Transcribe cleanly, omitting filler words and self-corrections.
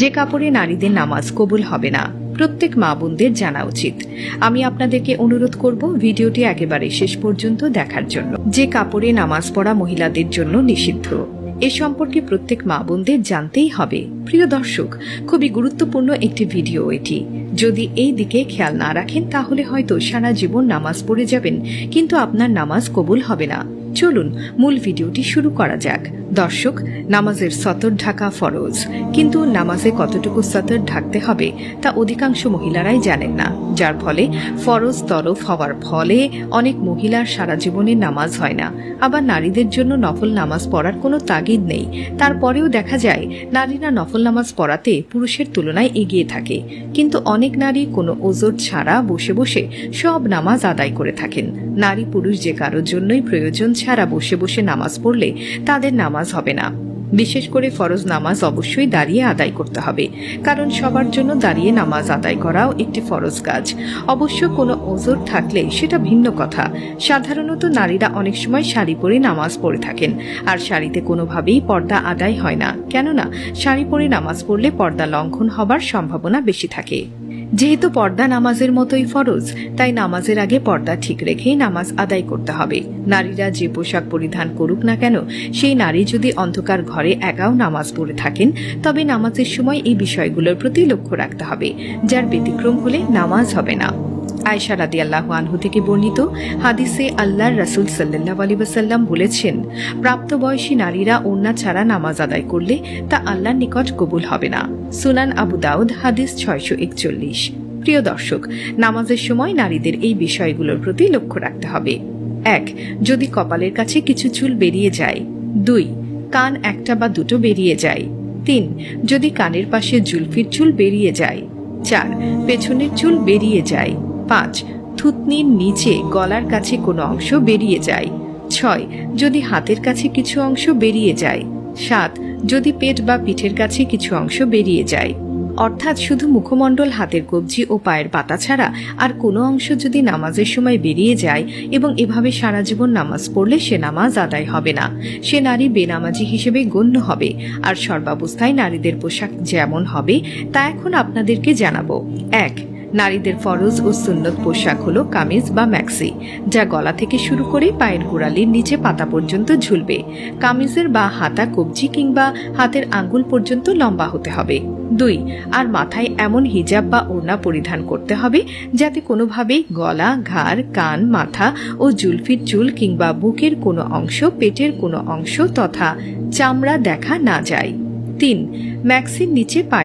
যে কাপড়ে নারীদের নামাজ কবুল হবে না, প্রত্যেক মা বোনদের জানা উচিত। আমি আপনাদেরকে অনুরোধ করব ভিডিওটি একেবারে শেষ পর্যন্ত দেখার জন্য। যে কাপড়ে নামাজ পড়া মহিলাদের জন্য নিষিদ্ধ, এ সম্পর্কে প্রত্যেক মা বোনদের জানতেই হবে। প্রিয় দর্শক, খুবই গুরুত্বপূর্ণ একটি ভিডিও এটি। যদি এই দিকে খেয়াল না রাখেন তাহলে হয়তো সারা জীবন নামাজ পড়ে যাবেন, কিন্তু আপনার নামাজ কবুল হবে না। চলুন মূল ভিডিওটি শুরু করা যাক। দর্শক, নামাজের সতর ঢাকা ফরজ, কিন্তু নামাজে কতটুকু সতর ঢাকতে হবে তা অধিকাংশ মহিলারাই জানেন না, যার ফলে ফরজ তরফ হওয়ার ফলে অনেক মহিলার সারা জীবনে নামাজ হয় না। আবার নারীদের জন্য নফল নামাজ পড়ার কোনো তাগিদ নেই, তারপরেও দেখা যায় নারীরা নফল নামাজ পড়াতে পুরুষের তুলনায় এগিয়ে থাকে। কিন্তু অনেক নারী কোনো ওজর ছাড়া বসে বসে সব নামাজ আদায় করে থাকেন। নারী পুরুষ যে কারোর জন্যই প্রয়োজন ছাড়া বসে বসে নামাজ পড়লে তাদের নামাজ হবে না। বিশেষ করে ফরজ নামাজ অবশ্যই দাঁড়িয়ে আদায় করতে হবে, কারণ সবার জন্য দাঁড়িয়ে নামাজ আদায় করাও একটি ফরজ কাজ। অবশ্য কোনো ওজর থাকলে সেটা ভিন্ন কথা। সাধারণত নারীরা অনেক সময় শাড়ি পরে নামাজ পড়ে থাকেন, আর শাড়িতে কোনোভাবেই পর্দা আদায় হয় না, কেননা শাড়ি পরে নামাজ পড়লে পর্দা লঙ্ঘন হবার সম্ভাবনা বেশি থাকে। যেহেতু পর্দা নামাজের মতোই ফরজ, তাই নামাজের আগে পর্দা ঠিক রেখেই নামাজ আদায় করতে হবে। নারীরা যে পোশাক পরিধান করুক না কেন, সেই নারী যদি অন্ধকার ঘরে একাও নামাজ পড়ে থাকেন, তবে নামাজের সময় এই বিষয়গুলোর প্রতি লক্ষ্য রাখতে হবে, যার ব্যতিক্রম হলে নামাজ হবে না। আয়েশা রাদিয়াল্লাহু আনহু থেকে বর্ণিত হাদিসে আল্লাহর রাসূল সাল্লাল্লাহু আলাইহি ওয়াসাল্লাম বলেছেন, প্রাপ্তবয়সী নারীরা ওড়না ছাড়া নামাজ আদায় করলে তা আল্লাহর নিকট কবুল হবে না। সুনান আবু দাউদ হাদিস 641। প্রিয় দর্শক, নামাজের সময় নারীদের এই বিষয়গুলোর প্রতি লক্ষ্য রাখতে হবে। 1. যদি কপালের কাছে কিছু চুল বেরিয়ে যায়। 2. কান একটা বা দুটো বেরিয়ে যায়। 3. যদি কানের পাশে জুলফির চুল বেরিয়ে যায়। 4. পেছনের চুল বেরিয়ে যায়। 5. থুতনির নিচে গলার কাছে কোনো অংশ বেরিয়ে যায়। 6. যদি হাতের কাছে কিছু অংশ বেরিয়ে যায়। 7. যদি পেট বা পিঠের কাছে কিছু অংশ বেরিয়ে যায়। অর্থাৎ শুধু মুখমণ্ডল, হাতের কবজি ও পায়ের পাতা ছাড়া আর কোনো অংশ যদি নামাজের সময় বেরিয়ে যায় এবং এভাবে সারা জীবন নামাজ পড়লে সে নামাজ আদায় হবে না। সে নারী বেনামাজি হিসেবে গণ্য হবে। আর সর্বাবস্থায় নারীদের পোশাক যেমন হবে তা এখন আপনাদেরকে জানাবো। 1. নারীদের ফরজ ও সুন্নত পোশাক হলো কামিজ বা ম্যাক্সি, যা গলা থেকে শুরু করে পায়ের গোড়ালির নিচে পাতা পর্যন্ত ঝুলবে। কামিজের বা হাতা কবজি কিংবা হাতের আঙ্গুল পর্যন্ত লম্বা হতে হবে। 2. আর মাথায় এমন হিজাব বা ওড়না পরিধান করতে হবে যাতে কোনোভাবেই গলা, ঘাড়, কান, মাথা ও জুলফির চুল কিংবা বুকের কোনো অংশ, পেটের কোনো অংশ তথা চামড়া দেখা না যায়। 3. ম্যাক্সির নিচে